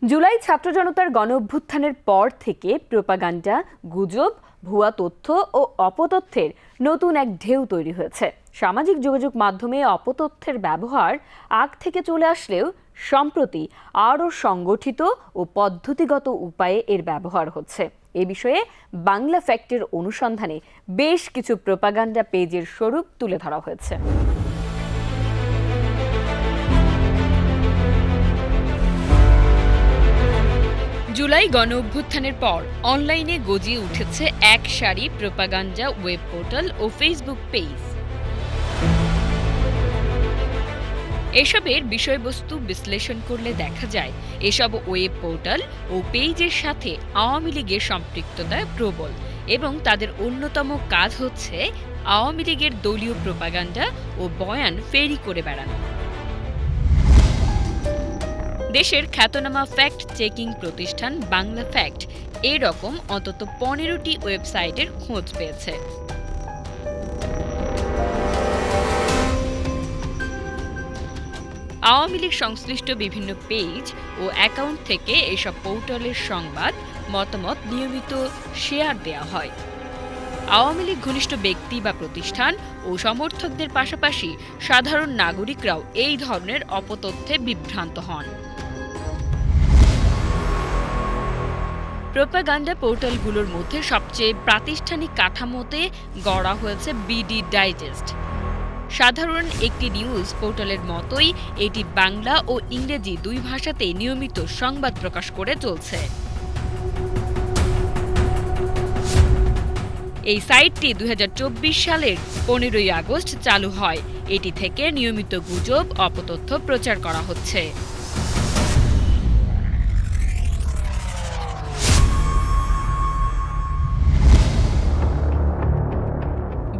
জুলাই ছাত্র জনতার গণঅভ্যুত্থানের পর থেকে প্রোপাগান্ডা, গুজব, ভুয়া তথ্য ও অপতথ্যের নতুন এক ঢেউ তৈরি হয়েছে। সামাজিক যোগাযোগ মাধ্যমে অপতথ্যের ব্যবহার আগ থেকে চলে আসলেও সম্প্রতি আরও সংগঠিত ও পদ্ধতিগত উপায়ে এর ব্যবহার হচ্ছে। এ বিষয়ে বাংলা ফ্যাক্টের অনুসন্ধানে বেশ কিছু প্রোপাগান্ডা পেজের স্বরূপ তুলে ধরা হয়েছে। জুলাই গণঅভ্যুত্থানের পর অনলাইনে গজিয়ে উঠেছে এক সারি প্রোপাগান্ডা ওয়েব পোর্টাল ও ফেসবুক পেজ। এসবের বিষয়বস্তু বিশ্লেষণ করলে দেখা যায় এসব ওয়েব পোর্টাল ও পেজের সাথে আওয়ামী লীগের সম্পৃক্ততা প্রবল এবং তাদের অন্যতম কাজ হচ্ছে আওয়ামী লীগের দলীয় প্রোপাগান্ডা ও বয়ান ফেরি করে বেড়ানো। দেশের খ্যাতনামা ফ্যাক্ট চেকিং প্রতিষ্ঠান বাংলা ফ্যাক্ট এরকম অন্তত 15টি ওয়েবসাইটের খোঁজ পেয়েছে। আওয়ামী লীগ সংশ্লিষ্ট বিভিন্ন পেজ ও অ্যাকাউন্ট থেকে এসব পোর্টালের সংবাদ মতামত নিয়মিত শেয়ার দেওয়া হয়। আওয়ামী লীগ ঘনিষ্ঠ ব্যক্তি বা প্রতিষ্ঠান ও সমর্থকদের পাশাপাশি সাধারণ নাগরিকরাও এই ধরনের অপতথ্যে বিভ্রান্ত হন। প্রোপাগান্ডা পোর্টালগুলোর মধ্যে সবচেয়ে প্রাতিষ্ঠানিক কাঠামোতে গড়া হয়েছে বিডি ডাইজেস্ট। সাধারণ একটি নিউজ পোর্টালের মতোই এটি বাংলা ও ইংরেজি দুই ভাষাতেই নিয়মিত সংবাদ প্রকাশ করে চলছে। এই সাইটটি 2024 সালের 15ই আগস্ট চালু হয়। এটি থেকে নিয়মিত গুজব, অপতথ্য প্রচার করা হচ্ছে।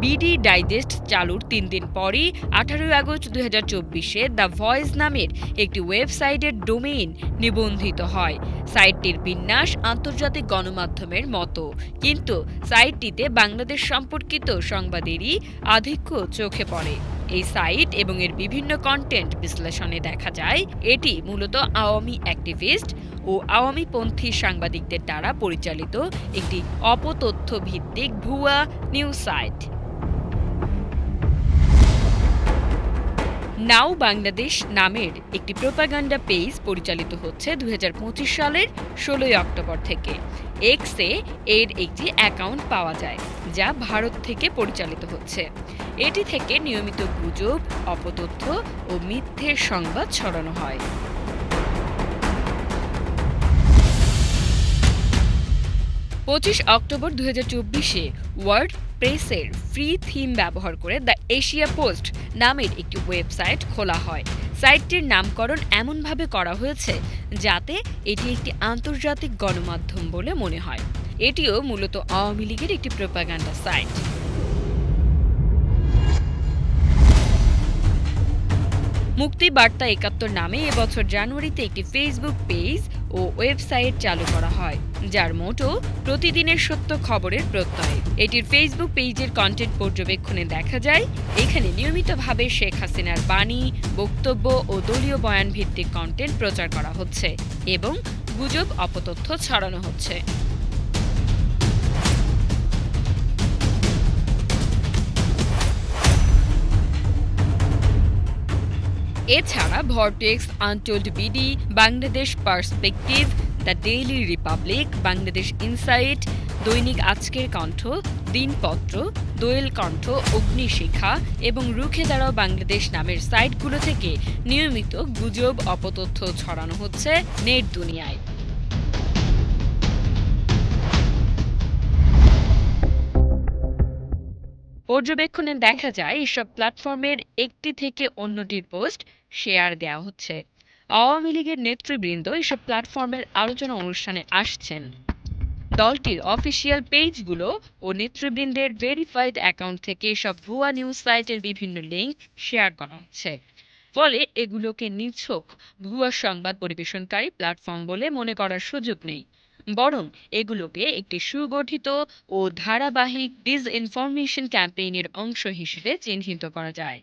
বিডি ডাইজেস্ট চালুর 3 দিন পরই 18 আগস্ট 2024-এ দ্য ভয়েস নামের একটি ওয়েবসাইটের ডোমেইন নিবন্ধিত হয়। সাইটটির বিন্যাস আন্তর্জাতিক গণমাধ্যমের মতো, কিন্তু সাইটটিতে বাংলাদেশ সম্পর্কিত সংবাদেরই আধিক্য চোখে পড়ে। এই সাইট এবং এর বিভিন্ন কন্টেন্ট বিশ্লেষণে দেখা যায় এটি মূলত আওয়ামী অ্যাক্টিভিস্ট ও আওয়ামীপন্থী সাংবাদিকদের দ্বারা পরিচালিত একটি অপতথ্য ভিত্তিক ভুয়া নিউজ সাইট। নাও বাংলাদেশ নামের একটি প্রোপাগান্ডা পেজ পরিচালিত হচ্ছে 2025 সালের 16 অক্টোবর থেকে। এক্সে এর একটি অ্যাকাউন্ট পাওয়া যায় যা ভারত থেকে পরিচালিত হচ্ছে। এটি থেকে নিয়মিত গুজব, অপতথ্য ও মিথ্যে সংবাদ ছড়ানো হয়। 25 অক্টোবর 2024-এ ওয়ার্ড প্রেসের ফ্রি থিম ব্যবহার করে দ্য এশিয়া পোস্ট নামের একটি ওয়েবসাইট খোলা হয়। সাইটটির নামকরণ এমনভাবে করা হয়েছে যাতে এটি একটি আন্তর্জাতিক গণমাধ্যম বলে মনে হয়। এটিও মূলত আওয়ামী লীগের একটি প্রোপাগান্ডা সাইট। মুক্তি বার্তা 71 নামে এবছর জানুয়ারিতে একটি ফেসবুক পেজ ও ওয়েবসাইট চালু করা হয়, যার মোটো প্রতিদিনের সত্য খবরের প্রত্যয়। এটির ফেসবুক পেজের কন্টেন্ট পর্যবেক্ষণে দেখা যায় এখানে নিয়মিতভাবে শেখ হাসিনার বাণী, বক্তব্য ও দলীয় বয়ান ভিত্তিক কন্টেন্ট প্রচার করা হচ্ছে এবং গুজব, অপতথ্য ছড়ানো হচ্ছে। এছাড়া vortex, untold BD, Bangladesh perspective, the daily Republic, Bangladesh insight, দৈনিক আজকের কণ্ঠ, দিনপত্র, দোয়েল কণ্ঠ, অগ্নিশিখা এবং রুখে দাঁড়াও বাংলাদেশ নামের সাইটগুলো থেকে নিয়মিত গুজব, অপতথ্য ছড়ানো হচ্ছে নেট দুনিয়ায়। পর্যবেক্ষণে দেখা যায় এসব প্ল্যাটফর্মের একটি থেকে অন্যটির পোস্ট শেয়ার দেওয়া হচ্ছে। আওয়ামী লীগের নেতৃবৃন্দ এসব প্ল্যাটফর্মের আলোচনা অনুষ্ঠানে আসছেন। দলটির অফিসিয়াল পেজগুলো ও নেতৃবৃন্দের ভেরিফাইড অ্যাকাউন্ট থেকে এসব ভুয়া নিউজ সাইটের বিভিন্ন লিঙ্ক শেয়ার করা হচ্ছে। ফলে এগুলোকে নিছক ভুয়া সংবাদ পরিবেশনকারী প্ল্যাটফর্ম বলে মনে করার সুযোগ নেই, বরং এগুলোকে একটি সুগঠিত ও ধারাবাহিক ডিসইনফরমেশন ক্যাম্পেইনের অংশ হিসেবে চিহ্নিত করা যায়।